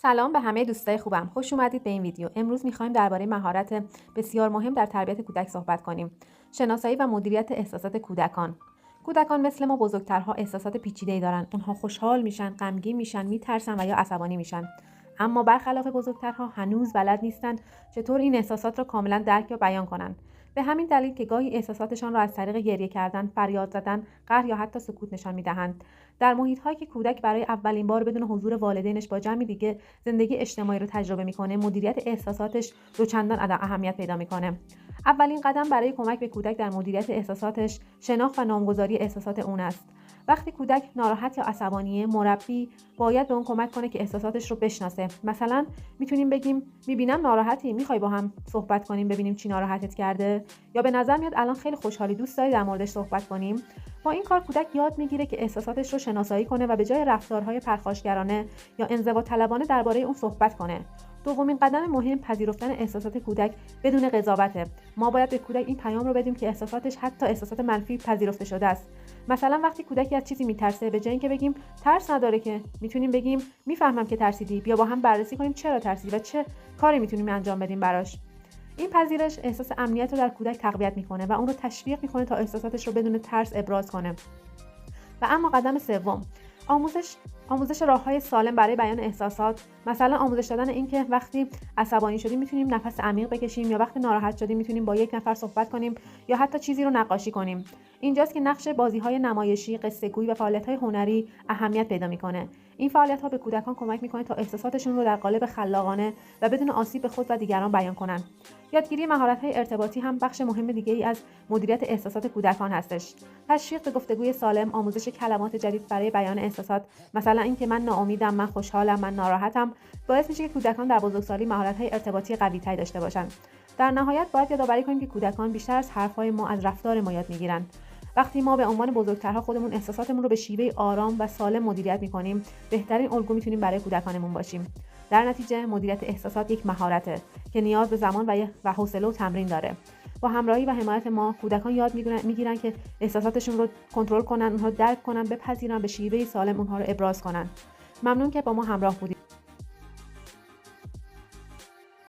سلام به همه دوستای خوبم. خوش اومدید به این ویدیو. امروز می‌خوایم درباره مهارت بسیار مهم در تربیت کودک صحبت کنیم. شناسایی و مدیریت احساسات کودکان. کودکان مثل ما بزرگترها احساسات پیچیده‌ای دارن. اونها خوشحال میشن، غمگین میشن، میترسن و یا عصبانی میشن. اما برخلاف بزرگترها هنوز بلد نیستن چطور این احساسات را کاملا درک یا بیان کنن. به همین دلیل که گاهی احساساتشان را از طریق گریه کردن، فریاد زدن، قهر یا حتی سکوت نشان می‌دهند. در محیط‌هایی که کودک برای اولین بار بدون حضور والدینش با جمعی دیگه زندگی اجتماعی رو تجربه می‌کنه، مدیریت احساساتش دوچندان اهمیت پیدا می‌کنه. اولین قدم برای کمک به کودک در مدیریت احساساتش، شناخت و نامگذاری احساسات اون است. وقتی کودک ناراحت یا عصبانیه، مربی باید به اون کمک کنه که احساساتش رو بشناسه. مثلا میتونیم بگیم میبینم ناراحتی، میخوای با هم صحبت کنیم ببینیم چی ناراحتت کرده؟ یا به نظر میاد الان خیلی خوشحالی، دوست داری در موردش صحبت کنیم؟ با این کار کودک یاد میگیره که احساساتش رو شناسایی کنه و به جای رفتارهای پرخاشگرانه یا انزوا طلبانه درباره اون صحبت کنه. دومین قدم مهم پذیرفتن احساسات کودک بدون قضاوته. ما باید به کودک این پیام رو بدیم که احساساتش حتی احساسات منفی پذیرفته شده است. مثلا وقتی کودکی از چیزی میترسه، به جای اینکه بگیم ترس نداره که، میتونیم بگیم میفهمم که ترسیدی، بیا با هم بررسی کنیم چرا ترسیدی و چه کاری میتونیم انجام بدیم براش. این پذیرش احساس امنیت رو در کودک تقویت میکنه و اون رو تشویق میکنه تا احساساتش رو بدون ترس ابراز کنه. و اما قدم سوم، آموزش راه‌های سالم برای بیان احساسات. مثلا آموزش دادن این که وقتی عصبانی شدیم میتونیم نفس عمیق بکشیم، یا وقتی ناراحت شدیم میتونیم با یک نفر صحبت کنیم یا حتی چیزی رو نقاشی کنیم. اینجاست که نقش بازی‌های نمایشی، قصه‌گویی و فعالیت‌های هنری اهمیت پیدا می‌کنه. این فعالیت‌ها به کودکان کمک می‌کنه تا احساساتشون رو در قالب خلاقانه و بدون آسیب به خود و دیگران بیان کنند. یادگیری مهارت‌های ارتباطی هم بخش مهم دیگه‌ای از مدیریت احساسات کودکان هستش. تشویق به گفتگوی سالم، آموزش کلمات جدید برای بیان احساسات، مثلا اینکه من ناامیدم، من خوشحالم، من ناراحتم، باعث میشه که کودکان در بزرگسالی مهارت‌های ارتباطی قوی‌تری داشته باشند. در نهایت باید یادآوری کنیم که کودکان بیشتر از حرف‌های ما از رفتار ما یاد می‌گیرند. وقتی ما به عنوان بزرگترها خودمون احساساتمون رو به شیوه آرام و سالم مدیریت می‌کنیم، بهترین الگو می‌تونیم برای کودکانمون باشیم. در نتیجه مدیریت احساسات یک مهارته که نیاز به زمان و حوصله و تمرین داره. با همراهی و حمایت ما کودکان یاد می‌گیرن که احساساتشون رو کنترل کنن، اونها درک کنن، بپذیرن، به شیوه سالم اونها رو ابراز کنن. ممنون که با ما همراه بودید.